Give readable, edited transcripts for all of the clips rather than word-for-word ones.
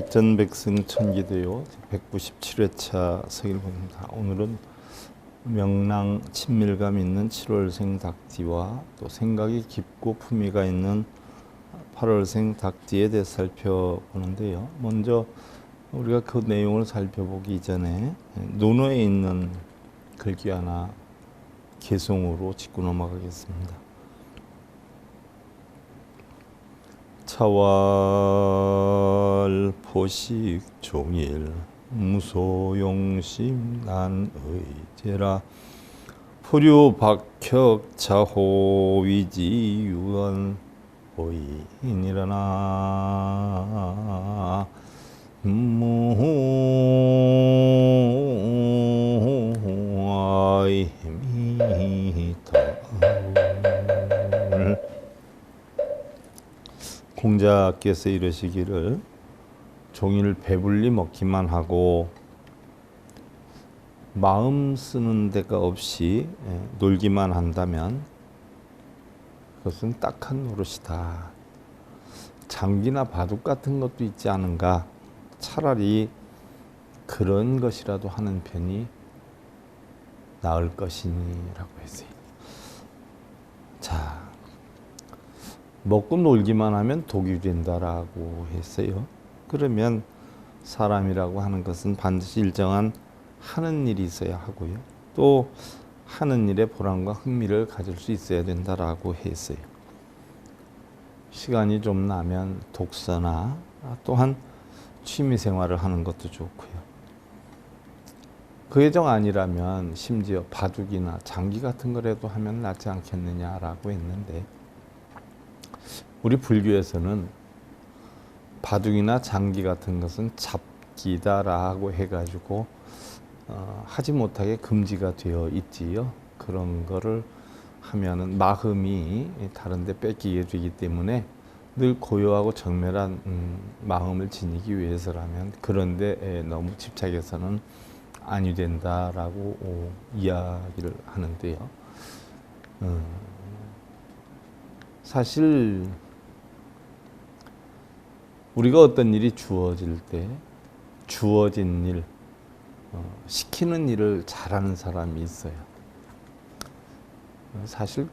백전백승 천기대요 197회차 서일봉입니다. 오늘은 명랑 친밀감 있는 7월생 닭띠와 또 생각이 깊고 품위가 있는 8월생 닭띠에 대해 살펴보는데요. 먼저 우리가 그 내용을 살펴보기 전에 논어에 있는 글귀 하나 개송으로 짚고 넘어가겠습니다. 차왈 포식 종일 무소용심 난의제라 포류 박혁 차호위지 유언 보이니라나 무아이미터 공자께서 이러시기를 종일 배불리 먹기만 하고 마음 쓰는 데가 없이 놀기만 한다면 그것은 딱한 노릇이다. 장기나 바둑 같은 것도 있지 않은가. 차라리 그런 것이라도 하는 편이 나을 것이니라고 했어요. 자, 먹고 놀기만 하면 독이 된다라고 했어요. 그러면 사람이라고 하는 것은 반드시 일정한 하는 일이 있어야 하고요. 또 하는 일에 보람과 흥미를 가질 수 있어야 된다라고 했어요. 시간이 좀 나면 독서나 또한 취미 생활을 하는 것도 좋고요. 그 예정 아니라면 심지어 바둑이나 장기 같은 거라도 하면 낫지 않겠느냐라고 했는데 우리 불교에서는 바둑이나 장기 같은 것은 잡기다라고 해가지고 하지 못하게 금지가 되어 있지요. 그런 거를 하면은 마음이 다른 데 뺏기게 되기 때문에 늘 고요하고 정밀한 마음을 지니기 위해서라면 그런 데 너무 집착해서는 아니 된다라고 이야기를 하는데요. 사실 우리가 어떤 일이 주어질 때 주어진 일, 시키는 일을 잘하는 사람이 있어요. 사실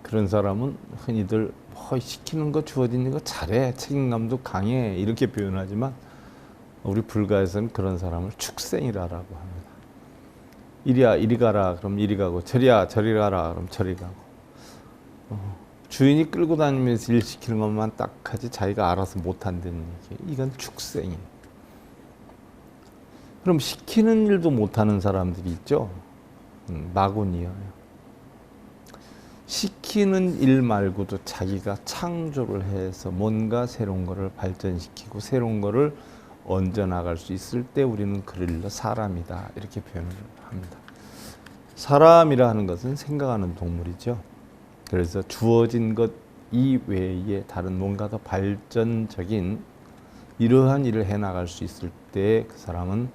그런 사람은 흔히들 시키는 거 주어진 거 잘해, 책임감도 강해 이렇게 표현하지만 우리 불가에서는 그런 사람을 축생이라고 합니다. 이리야 이리 가라 그럼 이리 가고 저리야 저리 가라 그럼 저리 가고 주인이 끌고 다니면서 일 시키는 것만 딱 하지 자기가 알아서 못한다는 얘기. 이건 축생이에요. 그럼 시키는 일도 못하는 사람들이 있죠. 마군이요. 시키는 일 말고도 자기가 창조를 해서 뭔가 새로운 거를 발전시키고 새로운 거를 얹어 나갈 수 있을 때 우리는 그를 사람이다 이렇게 표현을 합니다. 사람이라 하는 것은 생각하는 동물이죠. 그래서 주어진 것 이외에 다른 뭔가 더 발전적인 이러한 일을 해나갈 수 있을 때 그 사람은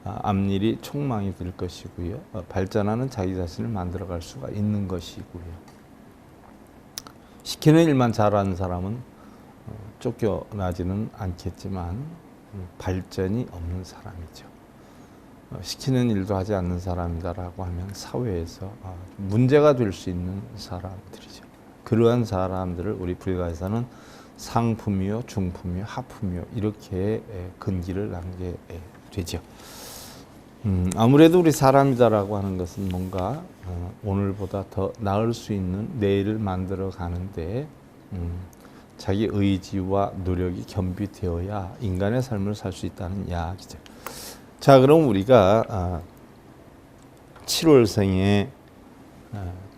앞일이 촉망이 될 것이고요. 발전하는 자기 자신을 만들어갈 수가 있는 것이고요. 시키는 일만 잘하는 사람은 쫓겨나지는 않겠지만 발전이 없는 사람이죠. 시키는 일도 하지 않는 사람이다라고 하면 사회에서 문제가 될 수 있는 사람들이죠. 그러한 사람들을 우리 불가에서는 상품이요, 중품이요, 하품이요 이렇게 근기를 남게 되죠. 아무래도 우리 사람이다라고 하는 것은 뭔가 오늘보다 더 나을 수 있는 내일을 만들어 가는데 자기 의지와 노력이 겸비되어야 인간의 삶을 살 수 있다는 이야기죠. 자, 그럼 우리가 7월생에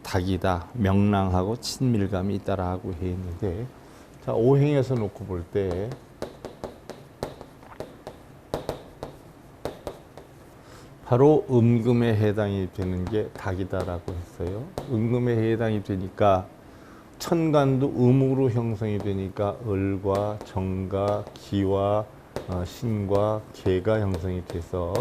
닭이다, 명랑하고 친밀감이 있다라고 했는데, 자, 오행에서 놓고 볼 때 바로 음금에 해당이 되는 게 닭이다라고 했어요. 음금에 해당이 되니까 천간도 음으로 형성이 되니까 을과 정과 기와 신과 개가 형성이 돼서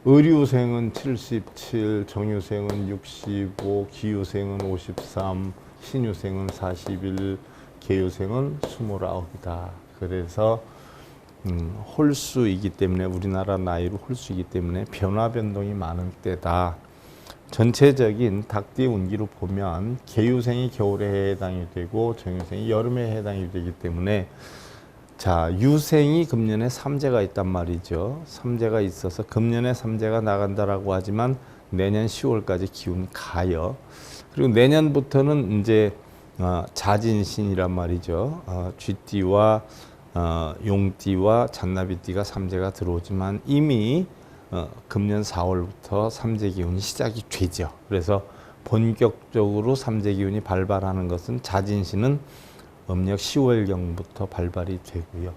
을유생은 77, 정유생은 65, 기유생은 53, 신유생은 41, 개유생은 29이다. 그래서 홀수이기 때문에 우리나라 나이로 홀수이기 때문에 변화 변동이 많은 때다. 전체적인 닭띠의 운기로 보면 계유생이 겨울에 해당이 되고 정유생이 여름에 해당이 되기 때문에 자 유생이 금년에 삼재가 있단 말이죠. 삼재가 있어서 금년에 삼재가 나간다라고 하지만 내년 10월까지 기운이 가요. 그리고 내년부터는 이제 자진신이란 말이죠. 쥐띠와 용띠와 잔나비띠가 삼재가 들어오지만 이미 금년 4월부터 삼재 기운이 시작이 되죠. 그래서 본격적으로 삼재 기운이 발발하는 것은 자진신은 음력 10월경부터 발발이 되고요.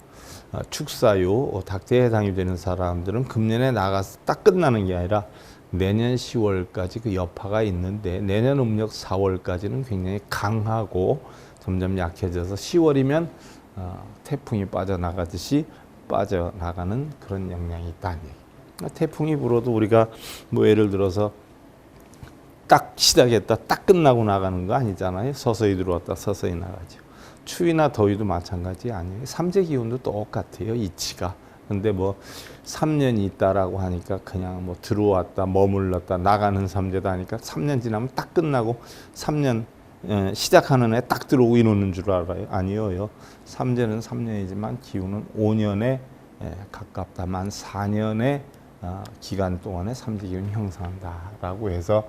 축사요, 닭띠에 해당이 되는 사람들은 금년에 나가서 딱 끝나는 게 아니라 내년 10월까지 그 여파가 있는데 내년 음력 4월까지는 굉장히 강하고 점점 약해져서 10월이면 태풍이 빠져나가듯이 빠져나가는 그런 영향이 있다는 얘기. 태풍이 불어도 우리가 뭐 예를 들어서 딱 시작했다 딱 끝나고 나가는 거 아니잖아요. 서서히 들어왔다 서서히 나가죠. 추위나 더위도 마찬가지 아니에요. 삼재 기운도 똑같아요. 이치가. 근데 뭐 3년이 있다라고 하니까 그냥 뭐 들어왔다 머물렀다 나가는 삼재다 하니까 3년 지나면 딱 끝나고 3년 시작하는 애 딱 들어오고 이러는 줄 알아요. 아니에요. 삼재는 3년이지만 기운은 5년에 가깝다만 4년의 기간 동안에 삼재 기운이 형성한다라고 해서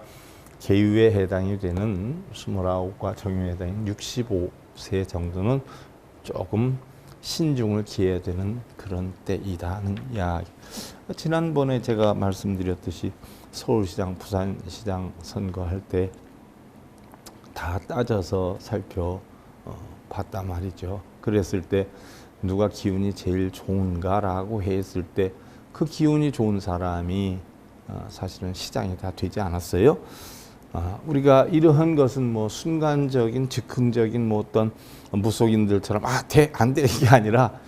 계유에 해당이 되는 29과 정유에 해당인 65세 정도는 조금 신중을 기해야 되는 그런 때이다는 이야기. 지난번에 제가 말씀드렸듯이 서울시장, 부산시장 선거할 때 다 따져서 살펴봤단 말이죠. 그랬을 때 누가 기운이 제일 좋은가라고 했을 때 그 기운이 좋은 사람이 사실은 시장이 다 되지 않았어요. 우리가 이러한 것은 뭐 순간적인 즉흥적인 뭐 어떤 무속인들처럼 안 돼 이게 아니라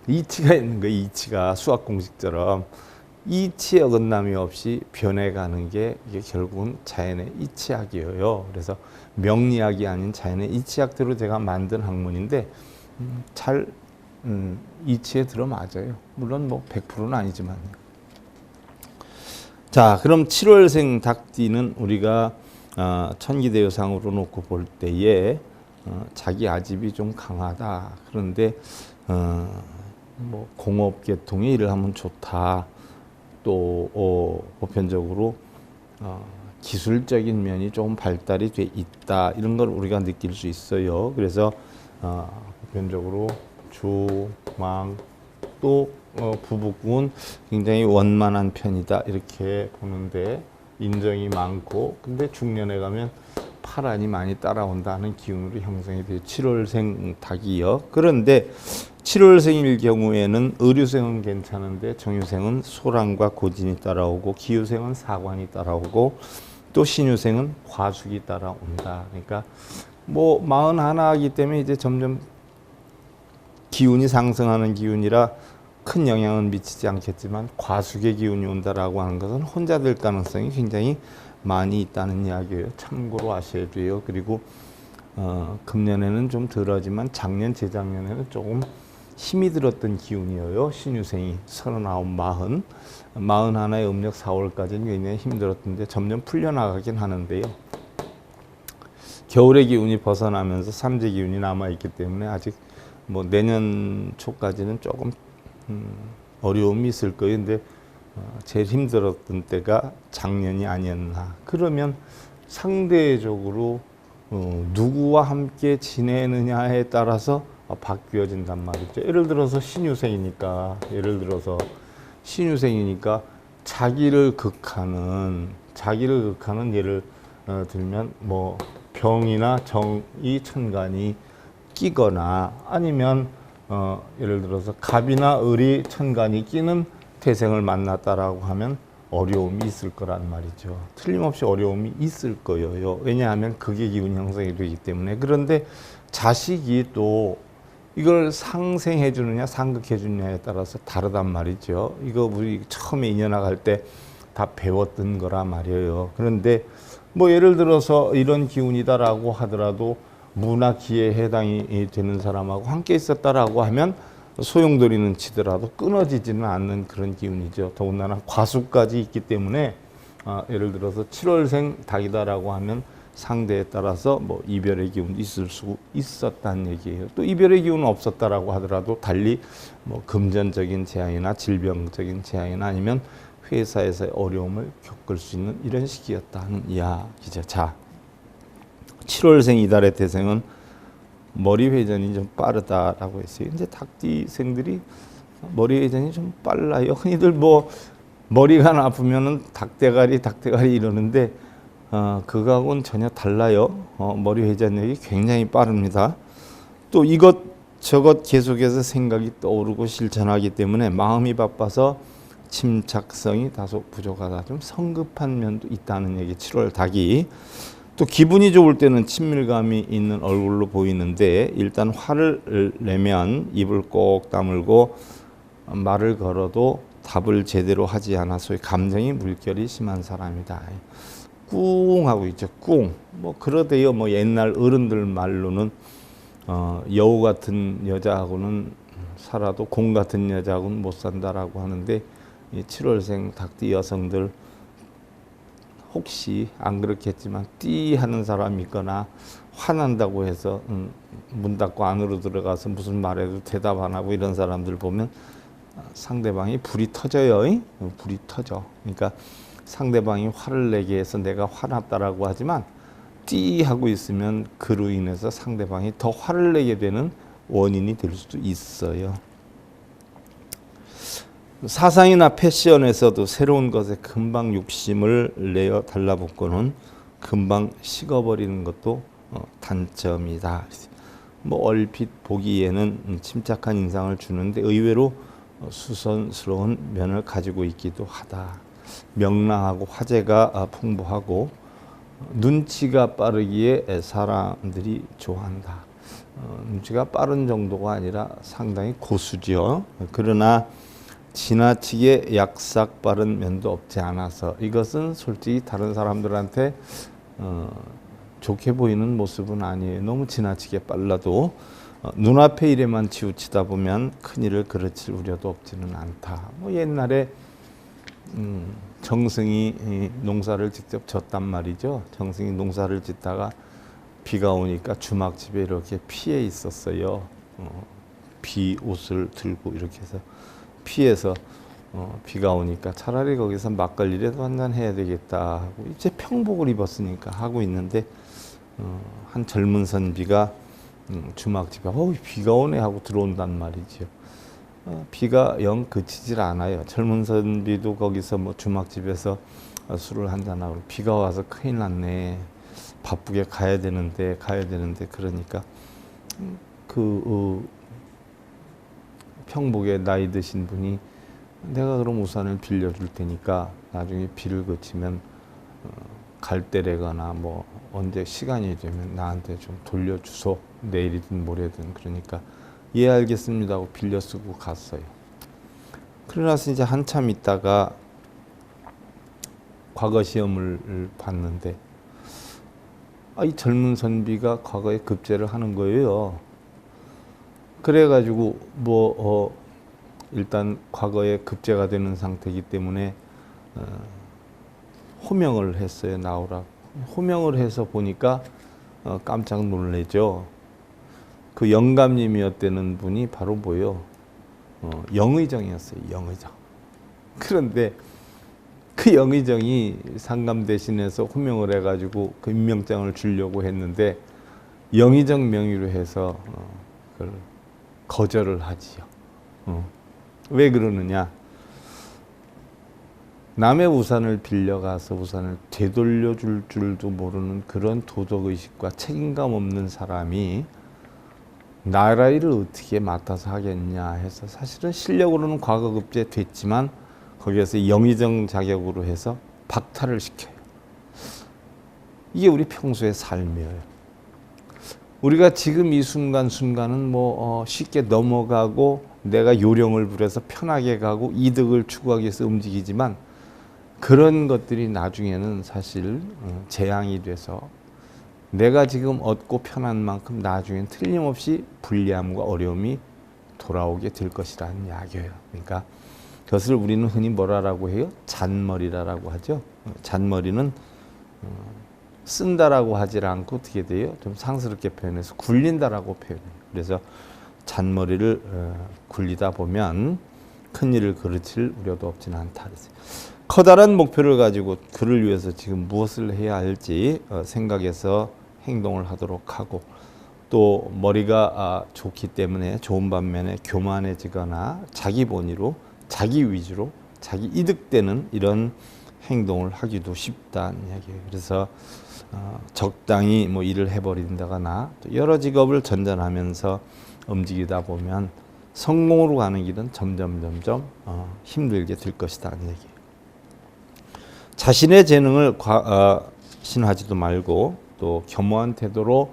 이치가 있는 거예요. 이치가 수학 공식처럼 이치의 어긋남이 없이 변해가는 게 이게 결국은 자연의 이치학이에요. 그래서 명리학이 아닌 자연의 이치학대로 제가 만든 학문인데 잘 이치에 들어맞아요. 물론 뭐 100%는 아니지만요. 자, 그럼 7월생 닭띠는 우리가 천기대요상으로 놓고 볼 때에 자기 아집이 좀 강하다. 그런데 뭐 공업계통의 일을 하면 좋다. 또 보편적으로 기술적인 면이 좀 발달이 돼 있다. 이런 걸 우리가 느낄 수 있어요. 그래서 보편적으로 주, 망, 또 부부궁은 굉장히 원만한 편이다. 이렇게 보는데 인정이 많고 근데 중년에 가면 파란이 많이 따라온다는 기운으로 형성이 돼요. 7월생 닭이요. 그런데 7월생일 경우에는 의류생은 괜찮은데 정유생은 소랑과 고진이 따라오고 기유생은 사관이 따라오고 또 신유생은 과숙이 따라온다. 그러니까 뭐 41이기 때문에 이제 점점 기운이 상승하는 기운이라 큰 영향은 미치지 않겠지만 과숙의 기운이 온다라고 하는 것은 혼자 될 가능성이 굉장히 많이 있다는 이야기예요. 참고로 아셔야 돼요. 그리고 금년에는 좀 덜하지만 작년, 재작년에는 조금 힘이 들었던 기운이에요. 신유생이 39, 40, 41의 음력 4월까지는 굉장히 힘들었던데 점점 풀려나가긴 하는데요. 겨울의 기운이 벗어나면서 삼재 기운이 남아있기 때문에 아직 뭐 내년 초까지는 조금 어려움이 있을 거예요. 근데 제일 힘들었던 때가 작년이 아니었나. 그러면 상대적으로 누구와 함께 지내느냐에 따라서 바뀌어진단 말이죠. 예를 들어서 신유생이니까 자기를 극하는 예를 들면 뭐 병이나 정이 천간이 끼거나 아니면 예를 들어서 갑이나 을이 천간이 끼는 태생을 만났다라고 하면 어려움이 있을 거란 말이죠. 틀림없이 어려움이 있을 거예요. 왜냐하면 그게 기운 형성이 되기 때문에. 그런데 자식이 또 이걸 상생해 주느냐 상극해 주느냐에 따라서 다르단 말이죠. 이거 우리 처음에 인연학할 때 다 배웠던 거란 말이에요. 그런데 뭐 예를 들어서 이런 기운이다라고 하더라도 문화기에 해당이 되는 사람하고 함께 있었다라고 하면 소용돌이는 치더라도 끊어지지는 않는 그런 기운이죠. 더군다나 과수까지 있기 때문에 예를 들어서 7월생 닭이다라고 하면 상대에 따라서 뭐 이별의 기운도 있을 수 있었다는 얘기예요. 또 이별의 기운은 없었다라고 하더라도 달리 뭐 금전적인 재앙이나 질병적인 재앙이나 아니면 회사에서의 어려움을 겪을 수 있는 이런 시기였다는 이야기죠. 자, 7월생 이달의 태생은 머리 회전이 좀 빠르다라고 했어요. 이제 닭띠생들이 머리 회전이 좀 빨라요. 흔히들 뭐 머리가 아프면은 닭대가리 이러는데 그거하고는 전혀 달라요. 머리 회전력이 굉장히 빠릅니다. 또 이것저것 계속해서 생각이 떠오르고 실천하기 때문에 마음이 바빠서 침착성이 다소 부족하다. 좀 성급한 면도 있다는 얘기. 7월 닭이. 또 기분이 좋을 때는 친밀감이 있는 얼굴로 보이는데 일단 화를 내면 입을 꼭 다물고 말을 걸어도 답을 제대로 하지 않아 소위 감정이 물결이 심한 사람이다. 꿍 하고 있죠. 꿍. 뭐 그러대요. 뭐 옛날 어른들 말로는 여우 같은 여자하고는 살아도 공 같은 여자하고는 못 산다라고 하는데 이 7월생 닭띠 여성들 혹시 안 그렇겠지만 띠 하는 사람이 있거나 화난다고 해서 문 닫고 안으로 들어가서 무슨 말해도 대답 안 하고 이런 사람들 보면 상대방이 불이 터져요. 불이 터져. 그러니까 상대방이 화를 내게 해서 내가 화났다라고 하지만 띠 하고 있으면 그로 인해서 상대방이 더 화를 내게 되는 원인이 될 수도 있어요. 사상이나 패션에서도 새로운 것에 금방 욕심을 내어 달라붙고는 금방 식어버리는 것도 단점이다. 뭐 얼핏 보기에는 침착한 인상을 주는데 의외로 수선스러운 면을 가지고 있기도 하다. 명랑하고 화제가 풍부하고 눈치가 빠르기에 사람들이 좋아한다. 눈치가 빠른 정도가 아니라 상당히 고수죠. 그러나 지나치게 약삭 빠른 면도 없지 않아서 이것은 솔직히 다른 사람들한테 좋게 보이는 모습은 아니에요. 너무 지나치게 빨라도 눈앞의 일에만 치우치다 보면 큰일을 그르칠 우려도 없지는 않다. 뭐 옛날에 정승이 농사를 직접 졌단 말이죠. 정승이 농사를 짓다가 비가 오니까 주막집에 이렇게 피해 있었어요. 비 옷을 들고 이렇게 해서 피해서 비가 오니까 차라리 거기서 막걸리라도 한잔 해야 되겠다 하고 이제 평복을 입었으니까 하고 있는데 한 젊은 선비가 주막집에 비가 오네 하고 들어온단 말이죠. 비가 영 그치질 않아요. 젊은 선비도 거기서 뭐 주막집에서 술을 한잔하고 비가 와서 큰일 났네. 바쁘게 가야 되는데 그러니까 평복에 나이 드신 분이 내가 그럼 우산을 빌려줄 테니까 나중에 비를 그치면 갈 때래거나 뭐 언제 시간이 되면 나한테 좀 돌려주소. 내일이든 모레든. 그러니까 예 알겠습니다 하고 빌려 쓰고 갔어요. 그러나서 이제 한참 있다가 과거 시험을 봤는데 이 젊은 선비가 과거에 급제를 하는 거예요. 그래가지고 일단 과거에 급제가 되는 상태이기 때문에 호명을 했어요. 나오라고. 호명을 해서 보니까 깜짝 놀래죠. 그 영감님이었다는 분이 바로 영의정이었어요. 영의정. 그런데 그 영의정이 상감 대신해서 호명을 해가지고 그 임명장을 주려고 했는데 영의정 명의로 해서 그걸 거절을 하지요. 왜 그러느냐? 남의 우산을 빌려가서 우산을 되돌려줄 줄도 모르는 그런 도덕의식과 책임감 없는 사람이 나라 일을 어떻게 맡아서 하겠냐 해서 사실은 실력으로는 과거급제 됐지만 거기에서 영의정 자격으로 해서 박탈을 시켜요. 이게 우리 평소의 삶이에요. 우리가 지금 이 순간순간은 쉽게 넘어가고 내가 요령을 부려서 편하게 가고 이득을 추구하기 위해서 움직이지만 그런 것들이 나중에는 사실 재앙이 돼서 내가 지금 얻고 편한 만큼 나중엔 틀림없이 불리함과 어려움이 돌아오게 될 것이라는 이야기예요. 그러니까 그것을 우리는 흔히 뭐라고 해요? 잔머리라고 하죠. 잔머리는 쓴다라고 하질 않고 어떻게 돼요? 좀 상스럽게 표현해서 굴린다라고 표현해요. 그래서 잔머리를 굴리다 보면 큰일을 그르칠 우려도 없지는 않다. 커다란 목표를 가지고 그를 위해서 지금 무엇을 해야 할지 생각해서 행동을 하도록 하고, 또 머리가 좋기 때문에 좋은 반면에 교만해지거나 자기 본위로, 자기 위주로, 자기 이득되는 이런 행동을 하기도 쉽다는 이야기예요. 그래서 적당히 뭐 일을 해버린다거나 또 여러 직업을 전전하면서 움직이다 보면 성공으로 가는 길은 점점 힘들게 될 것이다는 얘기예요. 자신의 재능을 신하지도 말고 또 겸허한 태도로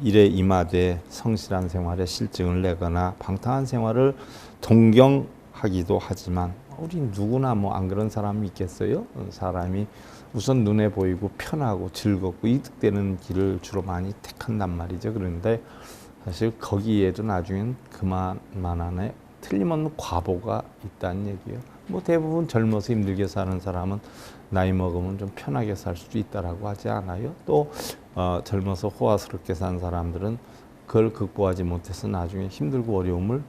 일에 임하되 성실한 생활에 실증을 내거나 방탕한 생활을 동경하기도 하지만, 우리 누구나 뭐 안 그런 사람이 있겠어요? 사람이 우선 눈에 보이고 편하고 즐겁고 이득되는 길을 주로 많이 택한단 말이죠. 그런데 사실 거기에도 나중엔 그만만한 틀림없는 과보가 있다는 얘기예요. 뭐 대부분 젊어서 힘들게 사는 사람은 나이 먹으면 좀 편하게 살 수도 있다라고 하지 않아요? 또 젊어서 호화스럽게 산 사람들은 그걸 극복하지 못해서 나중에 힘들고 어려움을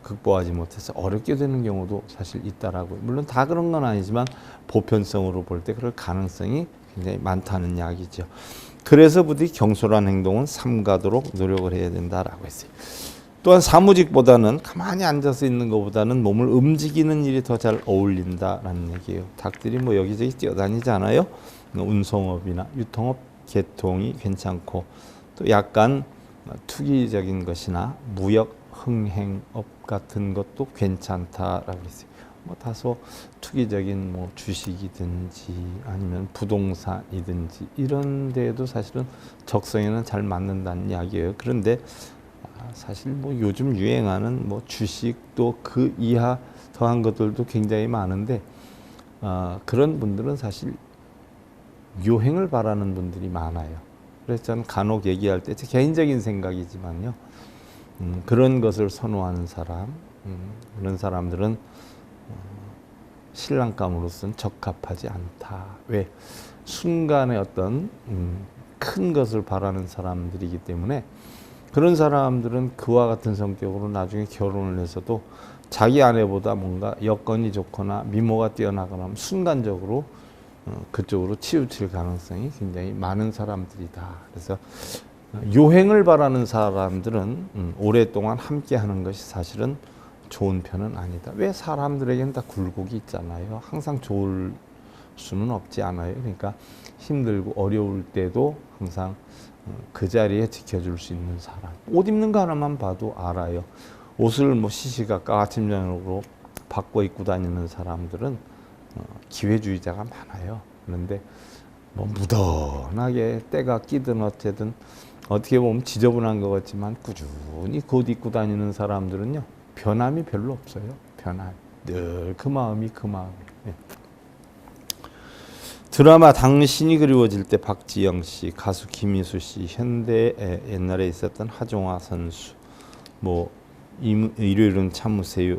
극복하지 못해서 어렵게 되는 경우도 사실 있다라고. 물론 다 그런 건 아니지만 보편성으로 볼 때 그럴 가능성이 굉장히 많다는 이야기죠. 그래서 부디 경솔한 행동은 삼가도록 노력을 해야 된다라고 했어요. 또한 사무직보다는 가만히 앉아서 있는 것보다는 몸을 움직이는 일이 더 잘 어울린다라는 얘기예요. 닭들이 뭐 여기저기 뛰어다니잖아요. 운송업이나 유통업 계통이 괜찮고, 또 약간 투기적인 것이나 무역 흥행업 같은 것도 괜찮다라고 했어요. 뭐 다소 투기적인 뭐 주식이든지 아니면 부동산이든지 이런 데에도 사실은 적성에는 잘 맞는다는 이야기예요. 그런데 사실 뭐 요즘 유행하는 뭐 주식도 그 이하 더한 것들도 굉장히 많은데, 그런 분들은 사실 요행을 바라는 분들이 많아요. 그래서 저는 간혹 얘기할 때 제 개인적인 생각이지만요, 그런 것을 선호하는 사람, 그런 사람들은 신랑감으로서는 적합하지 않다. 왜? 순간의 어떤 큰 것을 바라는 사람들이기 때문에, 그런 사람들은 그와 같은 성격으로 나중에 결혼을 해서도 자기 아내보다 뭔가 여건이 좋거나 미모가 뛰어나거나 하면 순간적으로 그쪽으로 치우칠 가능성이 굉장히 많은 사람들이다. 그래서 요행을 바라는 사람들은 오랫동안 함께 하는 것이 사실은 좋은 편은 아니다. 왜? 사람들에게는 다 굴곡이 있잖아요. 항상 좋을 수는 없지 않아요. 그러니까 힘들고 어려울 때도 항상 그 자리에 지켜줄 수 있는 사람. 옷 입는 거 하나만 봐도 알아요. 옷을 뭐 시시각각 아침 저녁으로 바꿔 입고 다니는 사람들은 기회주의자가 많아요. 그런데 뭐 무던하게 때가 끼든 어쨌든 어떻게 보면 지저분한 것 같지만 꾸준히 그 옷 입고 다니는 사람들은요, 변함이 별로 없어요. 변함. 늘 그 마음이 그 마음이에요. 네. 드라마 당신이 그리워질 때 박지영 씨, 가수 김희수 씨, 현대에 옛날에 있었던 하정화 선수, 뭐 일요일은 참으세요,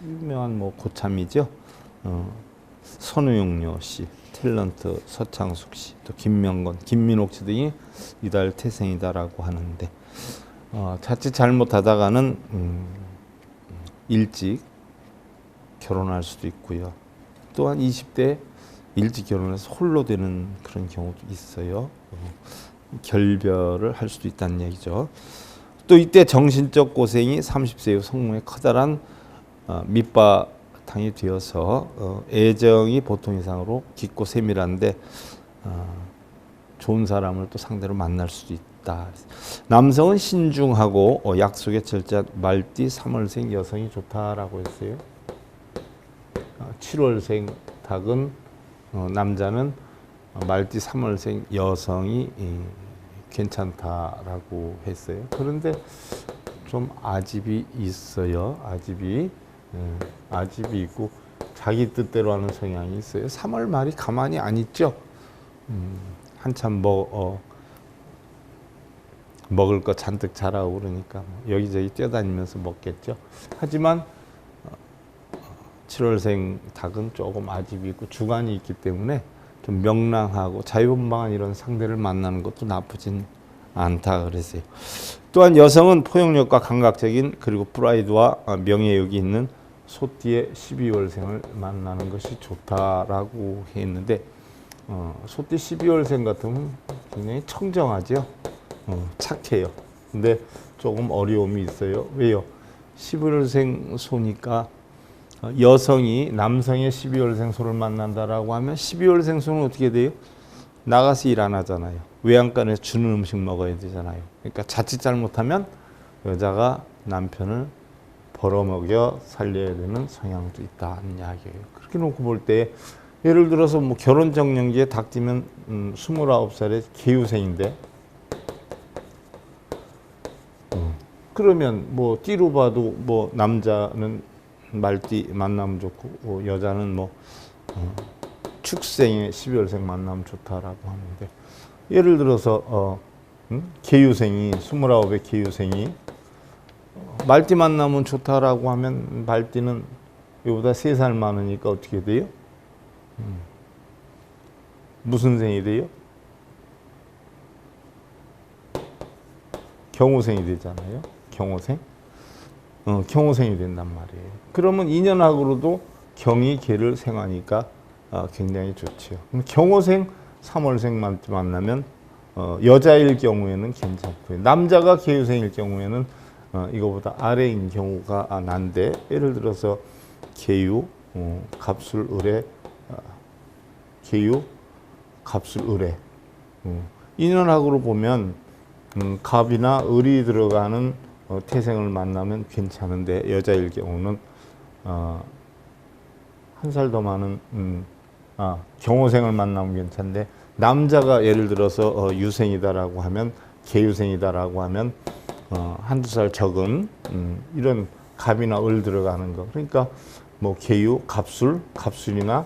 유명한 뭐 고참이죠. 선우용료 씨, 탤런트 서창숙 씨, 또 김명건, 김민옥 씨 등이 이달 태생이다라고 하는데, 자칫 잘못하다가는 일찍 결혼할 수도 있고요. 또한 20대 일찍 결혼해서 홀로 되는 그런 경우도 있어요. 결별을 할 수도 있다는 얘기죠. 또 이때 정신적 고생이 30세 후 성공의 커다란 밑바탕이 되어서 애정이 보통 이상으로 깊고 세밀한데 좋은 사람을 또 상대로 만날 수도 있다. 남성은 신중하고 약속에 철저한 말띠 3월생 여성이 좋다라고 했어요. 7월생 닭은 남자는 말띠 3월생 여성이 괜찮다라고 했어요. 그런데 좀 아집이 있어요. 아집이 있고 자기 뜻대로 하는 성향이 있어요. 3월 말이 가만히 안 있죠. 한참 먹을 거 잔뜩 자라고 그러니까 여기저기 뛰어다니면서 먹겠죠. 하지만 7월생 닭은 조금 아집이 있고 주관이 있기 때문에 좀 명랑하고 자유분방한 이런 상대를 만나는 것도 나쁘진 않다 그랬어요. 또한 여성은 포용력과 감각적인 그리고 프라이드와 명예욕이 있는 소띠의 12월생을 만나는 것이 좋다라고 했는데 소띠 12월생 같으면 굉장히 청정하죠. 착해요. 근데 조금 어려움이 있어요. 왜요? 12월생 소니까 여성이 남성의 12월생 소를 만난다라고 하면 12월생 소는 어떻게 돼요? 나가서 일 안 하잖아요. 외양간에서 주는 음식 먹어야 되잖아요. 그러니까 자칫 잘못하면 여자가 남편을 벌어먹여 살려야 되는 성향도 있다는 이야기예요. 그렇게 놓고 볼 때 예를 들어서 뭐 결혼 정년기에 닥치면 29살의 계유생인데 그러면 뭐 띠로 봐도 뭐 남자는 말띠 만나면 좋고 여자는 뭐 축생의 12월생 만나면 좋다라고 하는데 예를 들어서 계유생이 29의 계유생이 말띠 만나면 좋다라고 하면 말띠는 이보다 3살 많으니까 어떻게 돼요? 무슨 생이 돼요? 경호생이 되잖아요. 경호생. 경호생이 된단 말이에요. 그러면 인연학으로도 경이 개를 생하니까 굉장히 좋지요. 경호생 3월생 만나면 여자일 경우에는 괜찮고요. 남자가 계유생일 경우에는 이거보다 아래인 경우가 난데 예를 들어서 계유, 갑술, 을에 계유, 갑술, 을에 인연학으로 보면 갑이나 을이 들어가는 태생을 만나면 괜찮은데 여자일 경우는 한 살 더 많은 경호생을 만나면 괜찮은데 남자가 예를 들어서 유생이다라고 하면 계유생이다라고 하면 한두 살 적은 이런 갑이나 을 들어가는 거 그러니까 뭐 계유, 갑술, 갑술이나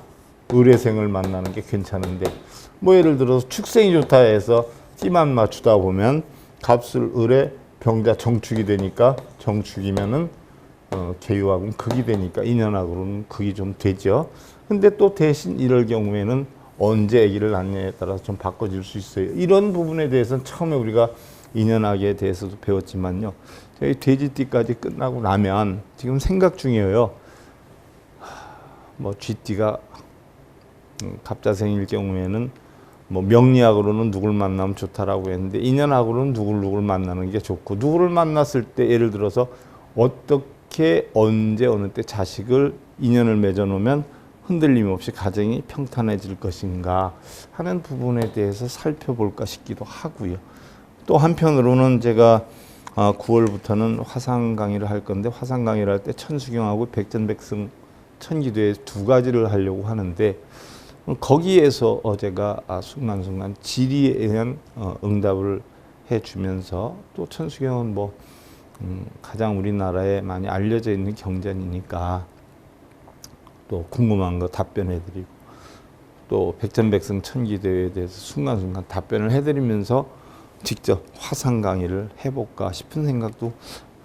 을의생을 만나는 게 괜찮은데 뭐 예를 들어서 축생이 좋다 해서 띠만 맞추다 보면 갑술, 을의 병자 정축이 되니까 정축이면은 계유하고는 극이 되니까 인연하고는 극이 좀 되죠. 근데 또 대신 이럴 경우에는 언제 아기를 낳느냐에 따라서 좀 바꿔질 수 있어요. 이런 부분에 대해서는 처음에 우리가 인연학에 대해서도 배웠지만요. 저희 돼지띠까지 끝나고 나면 지금 생각 중이에요. 뭐 쥐띠가 갑자생일 경우에는 뭐 명리학으로는 누굴 만나면 좋다라고 했는데 인연학으로는 누굴 만나는 게 좋고 누구를 만났을 때 예를 들어서 어떻게 언제 어느 때 자식을 인연을 맺어 놓으면 흔들림 없이 가정이 평탄해질 것인가 하는 부분에 대해서 살펴볼까 싶기도 하고요. 또 한편으로는 제가 9월부터는 화상 강의를 할 건데 화상 강의를 할 때 천수경하고 백전백승 천기도에 2가지를 하려고 하는데 거기에서 제가 순간순간 지리에 의한 응답을 해주면서 또 천수경은 뭐 가장 우리나라에 많이 알려져 있는 경전이니까 또 궁금한 거 답변해드리고 또 백전백승 천기도에 대해서 순간순간 답변을 해드리면서 직접 화상 강의를 해볼까 싶은 생각도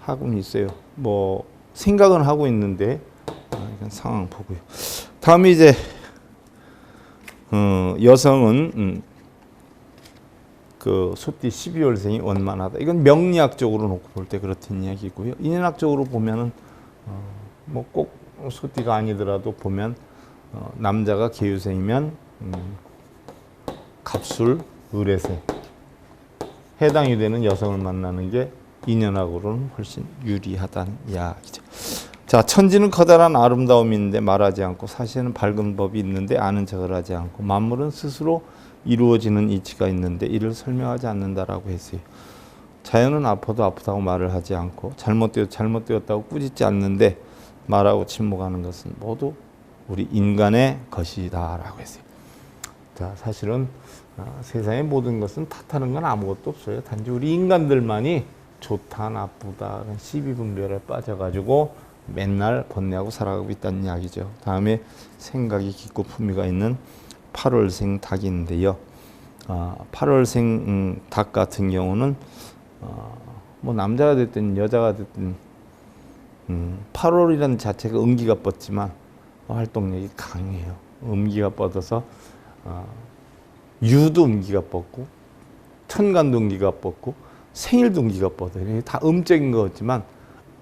하고는 있어요. 뭐 생각은 하고 있는데 이건 상황 보고요. 다음에 이제 여성은 그 소띠 12월생이 원만하다. 이건 명리학적으로 놓고 볼 때 그렇다는 이야기고요. 인연학적으로 보면은 뭐 꼭 소띠가 아니더라도 보면 남자가 계유생이면 갑술, 을의생 해당이 되는 여성을 만나는 게 인연학으로는 훨씬 유리하다는 이야기죠. 자, 천지는 커다란 아름다움이 있는데 말하지 않고 사실은 밝은 법이 있는데 아는 척을 하지 않고 만물은 스스로 이루어지는 이치가 있는데 이를 설명하지 않는다라고 했어요. 자연은 아파도 아프다고 말을 하지 않고 잘못되었다고 꾸짖지 않는데 말하고 침묵하는 것은 모두 우리 인간의 것이다라고 했어요. 자, 사실은 세상의 모든 것은 탓하는 건 아무것도 없어요. 단지 우리 인간들만이 좋다 나쁘다 시비분별에 빠져가지고 맨날 번뇌하고 살아가고 있다는 이야기죠. 다음에 생각이 깊고 품위가 있는 8월생 닭인데요. 8월생 닭 같은 경우는 뭐 남자가 됐든 여자가 됐든 8월이라는 자체가 음기가 뻗지만 활동력이 강해요. 음기가 뻗어서 유도 음기가 뻗고 천간도 음기가 뻗고 생일도 음기가 뻗어요. 다 음적인 거지만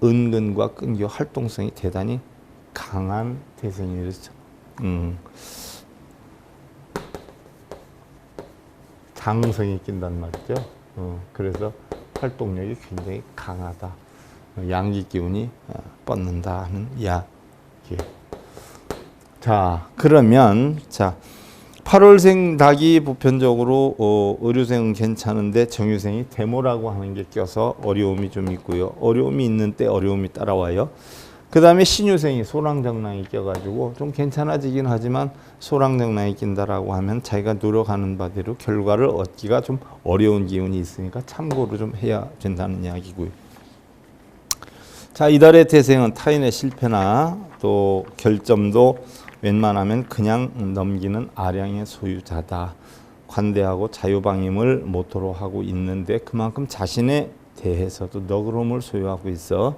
은근과 끈기 활동성이 대단히 강한 태생이죠. 장성이 낀단 말이죠. 그래서 활동력이 굉장히 강하다. 양기 기운이 뻗는다 하는 이야기. 자, 그러면 8월생 닭이 보편적으로 의료생은 괜찮은데 정유생이 대모라고 하는 게 껴서 어려움이 좀 있고요. 어려움이 있는 때 어려움이 따라와요. 그 다음에 신유생이 소랑정랑이 껴가지고 좀 괜찮아지긴 하지만 소랑정랑이 낀다라고 하면 자기가 노력하는 바대로 결과를 얻기가 좀 어려운 기운이 있으니까 참고로 좀 해야 된다는 이야기고요. 자, 이달의 태생은 타인의 실패나 또 결점도 웬만하면 그냥 넘기는 아량의 소유자다. 관대하고 자유방임을 모토로 하고 있는데 그만큼 자신에 대해서도 너그러움을 소유하고 있어.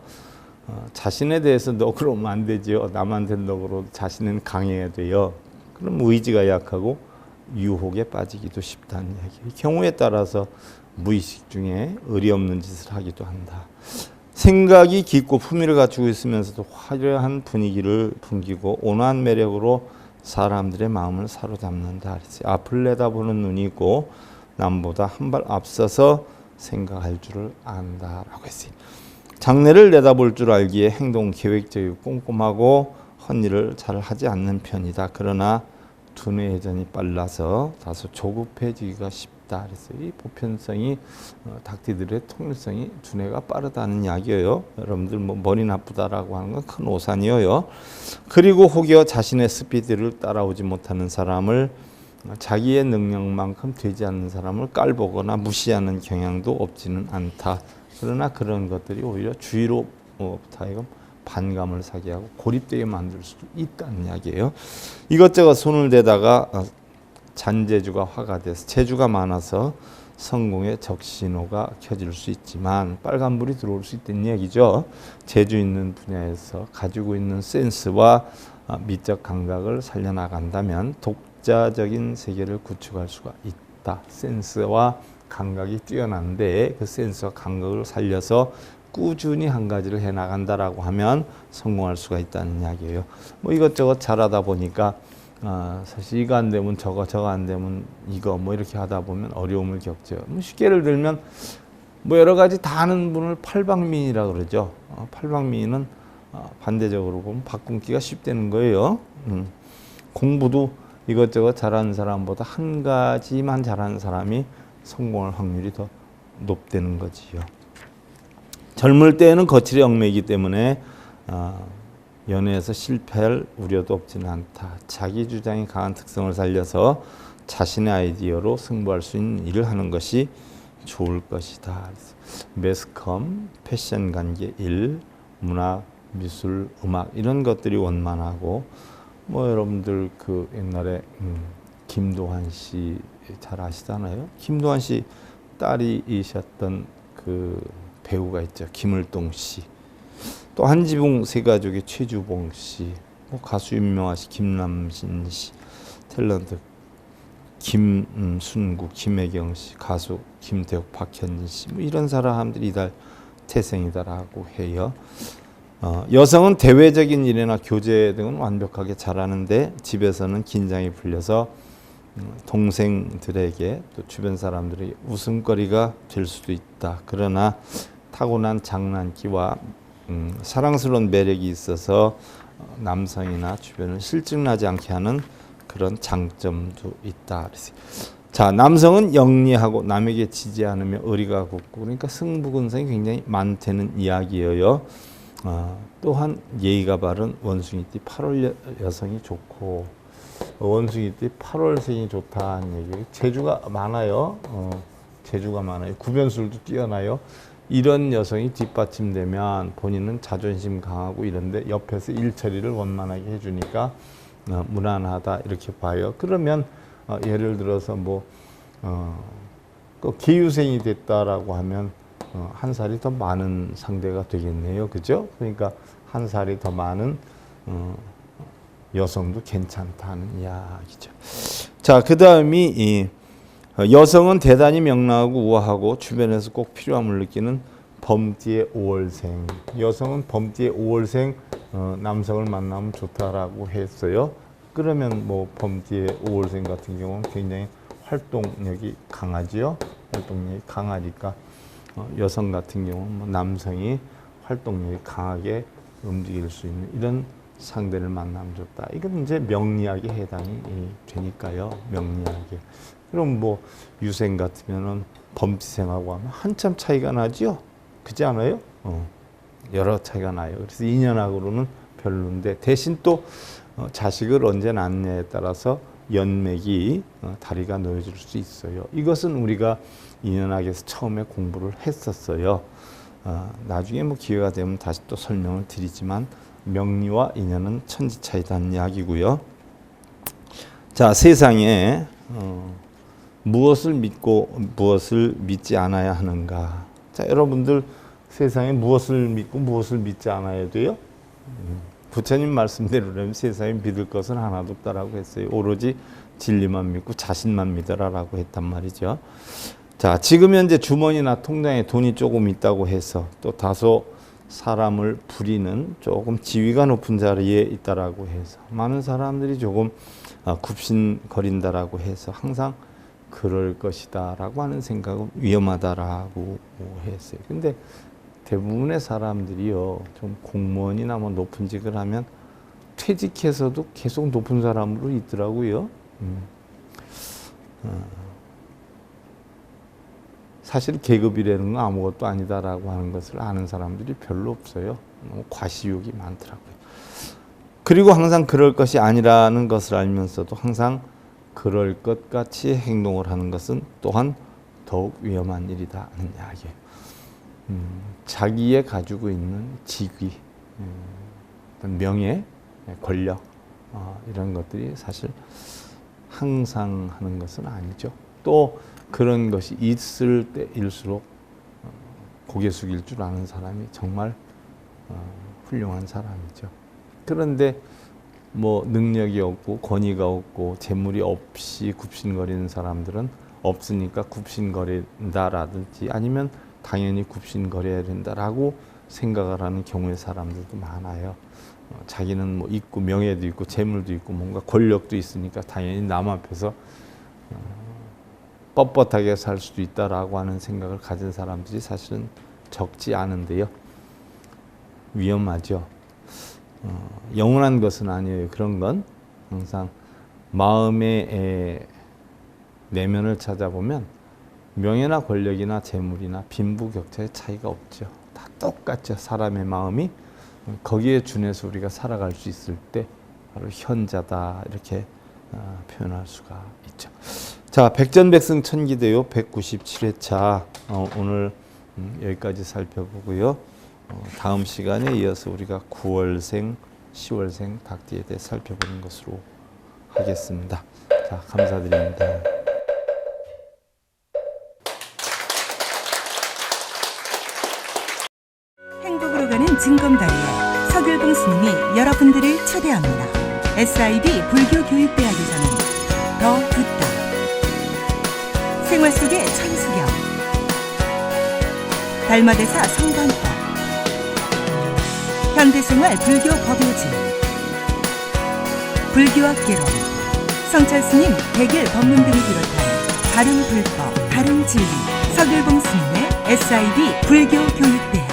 자신에 대해서 너그러우면 안 되죠. 남한테 너그러워 자신은 강해야 돼요. 그럼 의지가 약하고 유혹에 빠지기도 쉽다는 얘기. 경우에 따라서 무의식 중에 의리 없는 짓을 하기도 한다. 생각이 깊고 품위를 갖추고 있으면서도 화려한 분위기를 풍기고 온화한 매력으로 사람들의 마음을 사로잡는다. 앞을 내다보는 눈이 있고 남보다 한 발 앞서서 생각할 줄을 안다라고 했어요. 장래를 내다볼 줄 알기에 행동 계획적이고 꼼꼼하고 헛일을 잘 하지 않는 편이다. 그러나 두뇌 회전이 빨라서 다소 조급해지기가 쉽다. 그래서 이 보편성이 닭띠들의 통일성이 두뇌가 빠르다는 이야기예요. 여러분들 뭐 머리 나쁘다라고 하는 건 큰 오산이에요. 그리고 혹여 자신의 스피드를 따라오지 못하는 사람을 자기의 능력만큼 되지 않는 사람을 깔보거나 무시하는 경향도 없지는 않다. 그러나 그런 것들이 오히려 주위로 다이금 반감을 사게 하고 고립되게 만들 수도 있다는 이야기예요. 이것저것 손을 대다가 잔재주가 화가 돼서 재주가 많아서 성공의 적신호가 켜질 수 있지만 빨간불이 들어올 수 있다는 얘기죠. 재주 있는 분야에서 가지고 있는 센스와 미적 감각을 살려나간다면 독자적인 세계를 구축할 수가 있다. 센스와 감각이 뛰어난데 그 센스와 감각을 살려서 꾸준히 한 가지를 해나간다라고 하면 성공할 수가 있다는 이야기예요. 뭐 이것저것 잘하다 보니까 사실 이거 안 되면 저거 안 되면 이거 뭐 이렇게 하다 보면 어려움을 겪죠. 뭐 쉽게 예를 들면 뭐 여러 가지 다 하는 분을 팔방미인이라고 그러죠. 팔방미인은 반대적으로 보면 바꿈기가 쉽다는 거예요. 공부도 이것저것 잘하는 사람보다 한 가지만 잘하는 사람이 성공할 확률이 더 높다는 거지요. 젊을 때에는 거칠의 얽매이기 때문에 연애에서 실패할 우려도 없지는 않다. 자기 주장이 강한 특성을 살려서 자신의 아이디어로 승부할 수 있는 일을 하는 것이 좋을 것이다. 매스컴, 패션 관계 일, 문화, 미술, 음악 이런 것들이 원만하고 뭐 여러분들 그 옛날에 김도환 씨 잘 아시잖아요. 김도환 씨 딸이셨던 그 배우가 있죠. 김을동 씨. 또 한지붕 세 가족의 최주봉 씨, 뭐 가수 윤명아 씨, 김남신 씨, 탤런트 김순구, 김혜경 씨, 가수 김태욱, 박현진 씨, 뭐 이런 사람들이 이달 태생이다라고 해요. 여성은 대외적인 일이나 교제 등은 완벽하게 잘하는데 집에서는 긴장이 풀려서 동생들에게 또 주변 사람들에게 웃음거리가 될 수도 있다. 그러나 타고난 장난기와 사랑스러운 매력이 있어서 남성이나 주변을 실증나지 않게 하는 그런 장점도 있다. 자, 남성은 영리하고 남에게 지지 않으며 의리가 곱고 그러니까 승부근성이 굉장히 많다는 이야기예요. 또한 예의가 바른 원숭이띠 8월 여성이 좋고 원숭이띠 8월생이 좋다는 얘기예요. 재주가 많아요. 재주가 많아요. 구변술도 뛰어나요. 이런 여성이 뒷받침되면 본인은 자존심 강하고 이런데 옆에서 일처리를 원만하게 해주니까 무난하다 이렇게 봐요. 그러면 예를 들어서 뭐 기유생이 됐다라고 하면 한 살이 더 많은 상대가 되겠네요. 그죠? 그러니까 한 살이 더 많은 여성도 괜찮다는 이야기죠. 자, 그 다음이 이 여성은 대단히 명랑하고 우아하고 주변에서 꼭 필요함을 느끼는 범띠의 5월생. 여성은 범띠의 5월생 남성을 만나면 좋다라고 했어요. 그러면 뭐 범띠의 5월생 같은 경우는 굉장히 활동력이 강하지요. 활동력이 강하니까 여성 같은 경우는 뭐 남성이 활동력이 강하게 움직일 수 있는 이런 상대를 만나면 좋다. 이건 이제 명리학에 해당이 되니까요. 명리학에. 그럼 뭐 유생 같으면은 범지생하고 하면 한참 차이가 나죠. 그렇지 않아요? 여러 차이가 나요. 그래서 인연학으로는 별로인데 대신 또 자식을 언제 낳느냐에 따라서 연맥이 다리가 놓여질 수 있어요. 이것은 우리가 인연학에서 처음에 공부를 했었어요. 나중에 뭐 기회가 되면 다시 또 설명을 드리지만 명리와 인연은 천지 차이다는 이야기고요. 자, 세상에 무엇을 믿고 무엇을 믿지 않아야 하는가? 자, 여러분들 세상에 무엇을 믿고 무엇을 믿지 않아야 돼요? 부처님 말씀대로라면 세상에 믿을 것은 하나도 없다라고 했어요. 오로지 진리만 믿고 자신만 믿어라라고 했단 말이죠. 자, 지금 현재 주머니나 통장에 돈이 조금 있다고 해서 또 다소 사람을 부리는 조금 지위가 높은 자리에 있다라고 해서 많은 사람들이 조금 굽신거린다라고 해서 항상 그럴 것이다라고 하는 생각은 위험하다라고 했어요. 근데 대부분의 사람들이요, 좀 공무원이나 뭐 높은 직을 하면 퇴직해서도 계속 높은 사람으로 있더라고요. 사실 계급이라는 건 아무것도 아니다라고 하는 것을 아는 사람들이 별로 없어요. 너무 과시욕이 많더라고요. 그리고 항상 그럴 것이 아니라는 것을 알면서도 항상 그럴 것 같이 행동을 하는 것은 또한 더욱 위험한 일이다 하는 이야기예요. 자기의 가지고 있는 직위, 명예, 권력 이런 것들이 사실 항상 하는 것은 아니죠. 또 그런 것이 있을 때일수록 고개 숙일 줄 아는 사람이 정말 훌륭한 사람이죠. 그런데 뭐 능력이 없고 권위가 없고 재물이 없이 굽신거리는 사람들은 없으니까 굽신거린다라든지 아니면 당연히 굽신거려야 된다라고 생각을 하는 경우의 사람들도 많아요. 자기는 뭐 있고 명예도 있고 재물도 있고 뭔가 권력도 있으니까 당연히 남 앞에서 뻣뻣하게 살 수도 있다라고 하는 생각을 가진 사람들이 사실은 적지 않은데요. 위험하죠. 영원한 것은 아니에요. 그런 건 항상 마음의 내면을 찾아보면 명예나 권력이나 재물이나 빈부격차의 차이가 없죠. 다 똑같죠. 사람의 마음이 거기에 준해서 우리가 살아갈 수 있을 때 바로 현자다 이렇게 표현할 수가 있죠. 자, 백전백승 천기대요 197회차 오늘 여기까지 살펴보고요. 다음 시간에 이어서 우리가 9월생, 10월생 닭띠에 대해 살펴보는 것으로 하겠습니다. 자, 감사드립니다. 행복으로 가는 징검다리에 서귤봉 스님이 여러분들을 초대합니다. SIB 불교교육대학에서는 더 듣다, 생활 속의 천수경, 달마대사 성관법, 현대생활 불교 법요지, 불교학개론, 성찰스님 백일 법문 등을 비롯한 다른 불법, 다른 진리, 서귤봉 스님의 SIB 불교교육대학.